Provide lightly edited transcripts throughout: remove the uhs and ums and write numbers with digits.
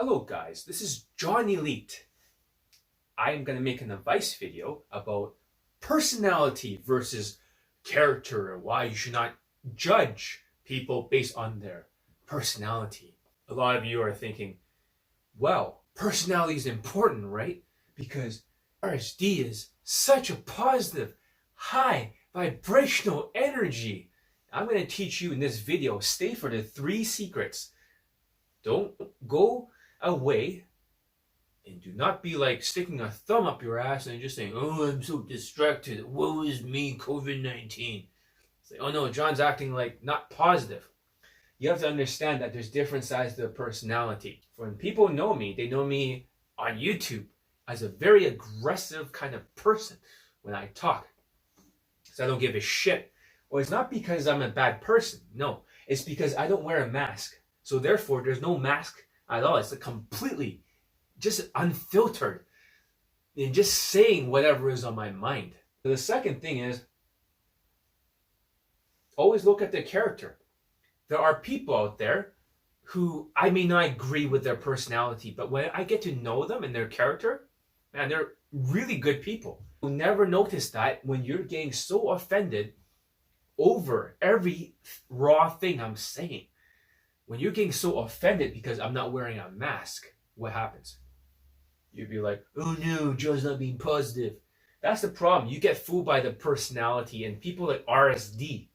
Hello guys, this is John Elite. I am going to make an advice video about personality versus character, why you should not judge people based on their personality. A lot of you are thinking, well, personality is important, right? Because RSD is such a positive, high vibrational energy. I'm going to teach you in this video, stay for the 3 secrets. Don't go away and do not be like sticking a thumb up your ass and just saying, oh, I'm so distracted, woe is me, COVID-19. It's like, oh no, John's acting like not positive. You have to understand that there's different sides to the personality. When people know me, they know me on YouTube as a very aggressive kind of person when I talk. So I don't give a shit. Well, it's not because I'm a bad person. No, it's because I don't wear a mask. So therefore, there's no mask at all. It's completely just unfiltered and just saying whatever is on my mind. The second thing is always look at the character. There are people out there who I may not agree with their personality, but when I get to know them and their character, man, they're really good people. You'll never notice that when you're getting so offended over every raw thing I'm saying. When you're getting so offended because I'm not wearing a mask, what happens? You'd be like, oh no, Joe's not being positive. That's the problem. You get fooled by the personality, and people like RSD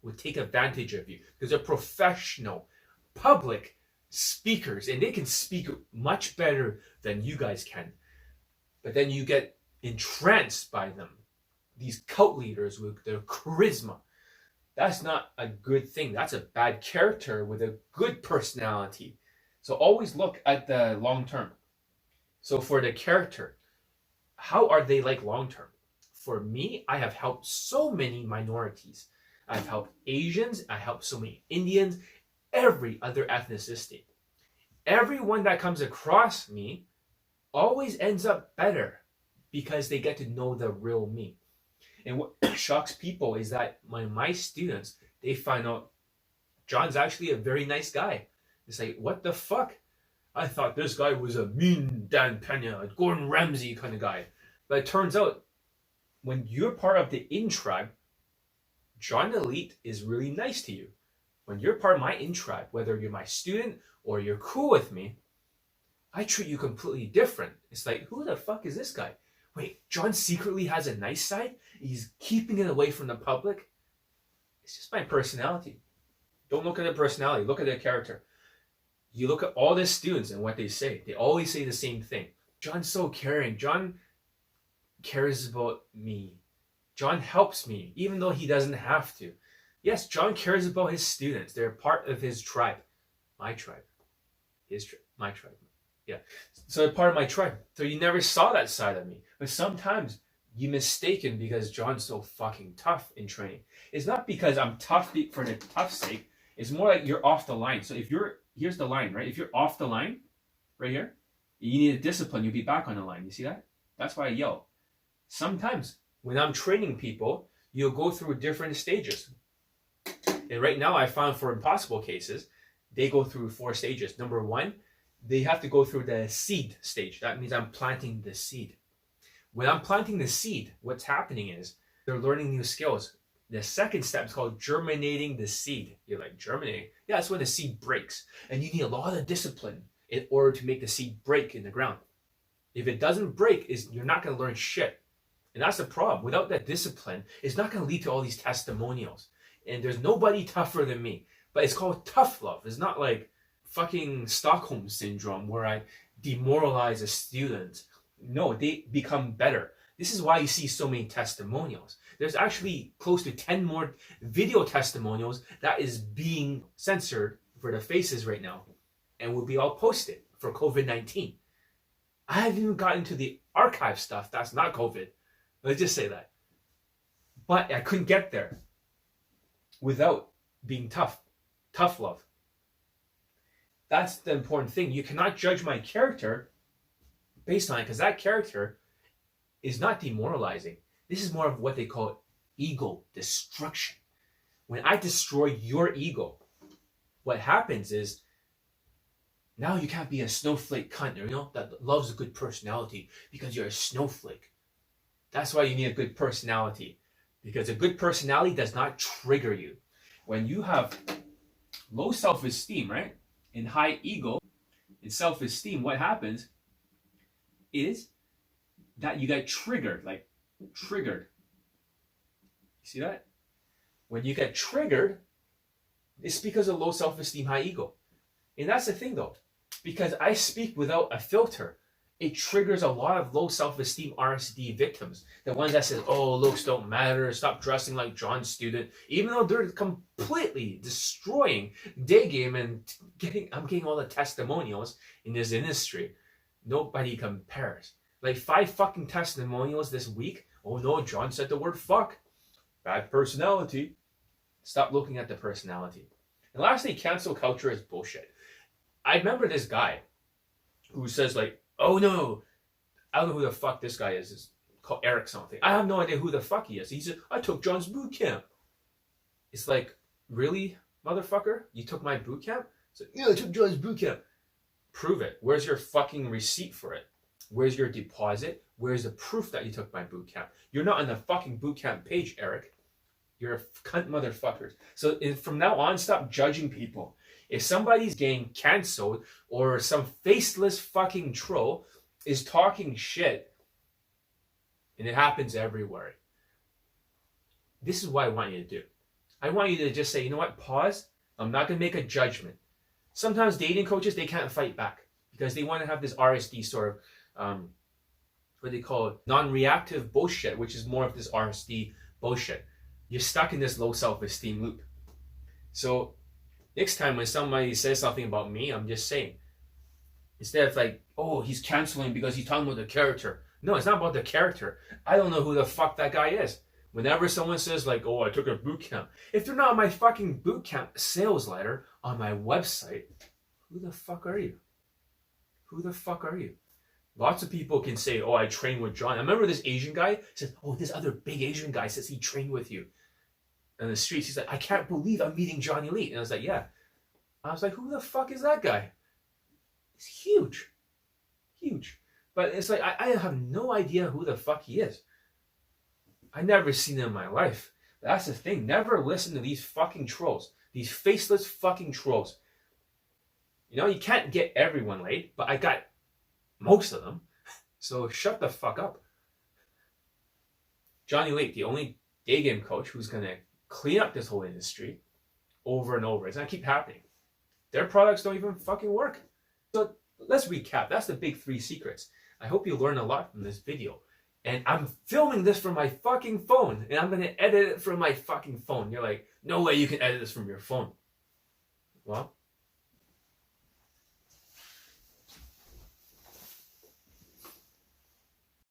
would take advantage of you because they're professional, public speakers, and they can speak much better than you guys can. But then you get entranced by them, these cult leaders with their charisma. That's not a good thing. That's a bad character with a good personality. So always look at the long term. So for the character, how are they like long term? For me, I have helped so many minorities. I've helped Asians. I helped so many Indians, every other ethnicity. Everyone that comes across me always ends up better because they get to know the real me. And what shocks people is that my students, they find out John's actually a very nice guy. It's like, what the fuck? I thought this guy was a mean Dan Pena, a Gordon Ramsay kind of guy. But it turns out, when you're part of the in tribe, John Elite is really nice to you. When you're part of my in tribe, whether you're my student or you're cool with me, I treat you completely different. It's like, who the fuck is this guy? Wait, John secretly has a nice side? He's keeping it away from the public? It's just my personality. Don't look at the personality, look at the character. You look at all the students and what they say. They always say the same thing. John's so caring. John cares about me. John helps me, even though he doesn't have to. Yes, John cares about his students. They're part of his tribe. My tribe. My tribe. Yeah. So they're part of my tribe. So you never saw that side of me. But sometimes you're mistaken because John's so fucking tough in training. It's not because I'm tough for the tough sake. It's more like you're off the line. So if here's the line, right? If you're off the line, right here, you need a discipline. You'll be back on the line. You see that? That's why I yell. Sometimes when I'm training people, you'll go through different stages. And right now I found for impossible cases, they go through 4 stages. Number 1, they have to go through the seed stage. That means I'm planting the seed. When I'm planting the seed, what's happening is they're learning new skills. The second step is called germinating the seed. You're like, germinating? Yeah, that's when the seed breaks. And you need a lot of discipline in order to make the seed break in the ground. If it doesn't break, you're not going to learn shit. And that's the problem. Without that discipline, it's not going to lead to all these testimonials. And there's nobody tougher than me. But it's called tough love. It's not like fucking Stockholm syndrome where I demoralize a student. No, they become better. This is why you see so many testimonials. There's actually close to 10 more video testimonials that is being censored for the faces right now and will be all posted for COVID-19. I haven't even gotten to the archive stuff. That's not COVID. Let's just say that. But I couldn't get there without being tough. Tough love. That's the important thing. You cannot judge my character based on it, because that character is not demoralizing. This is more of what they call ego destruction. When I destroy your ego, what happens is Now you can't be a snowflake cunt, that loves a good personality because you're a snowflake. That's why you need a good personality, because a good personality does not trigger you. When you have low self-esteem, right, and high ego and self-esteem, what happens is that you get triggered, like triggered. You see that? When you get triggered, it's because of low self-esteem, high ego. And that's the thing though, because I speak without a filter, it triggers a lot of low self-esteem RSD victims. The ones that say, oh, looks don't matter, stop dressing like John's student, even though they're completely destroying Daygame and I'm getting all the testimonials in this industry. Nobody compares. Like 5 fucking testimonials this week. Oh no, John said the word fuck. Bad personality. Stop looking at the personality. And lastly, cancel culture is bullshit. I remember this guy who says like, oh no, I don't know who the fuck this guy is. It's called Eric something. I have no idea who the fuck he is. He said, I took John's boot camp. It's like, really, motherfucker? You took my boot camp? It's like, yeah, I took John's boot camp. Prove it. Where's your fucking receipt for it? Where's your deposit? Where's the proof that you took my boot camp? You're not on the fucking boot camp page, Eric. You're a cunt motherfucker. So from now on, stop judging people. If somebody's getting canceled or some faceless fucking troll is talking shit, and it happens everywhere, this is what I want you to do. I want you to just say, you know what, pause. I'm not going to make a judgment. Sometimes dating coaches, they can't fight back because they want to have this RSD sort of, what they call it, non-reactive bullshit, which is more of this RSD bullshit. You're stuck in this low self-esteem loop. So next time when somebody says something about me, I'm just saying, instead of like, oh, he's canceling because he's talking about the character. No, it's not about the character. I don't know who the fuck that guy is. Whenever someone says like, oh, I took a boot camp, if they're not on my fucking boot camp sales letter on my website, who the fuck are you? Who the fuck are you? Lots of people can say, oh, I trained with John. I remember this Asian guy says, oh, this other big Asian guy says he trained with you. In the streets, he's like, I can't believe I'm meeting John Elite. And I was like, yeah. I was like, who the fuck is that guy? He's huge. Huge. But it's like, I have no idea who the fuck he is. I never seen him in my life. But that's the thing. Never listen to these fucking trolls. These faceless fucking trolls. You know, you can't get everyone laid, but I got most of them. So shut the fuck up. Johnny Lake, the only day game coach who's going to clean up this whole industry over and over. It's going to keep happening. Their products don't even fucking work. So let's recap. That's the big 3 secrets. I hope you learned a lot from this video. And I'm filming this from my fucking phone. And I'm going to edit it from my fucking phone. You're like, no way you can edit this from your phone. Well,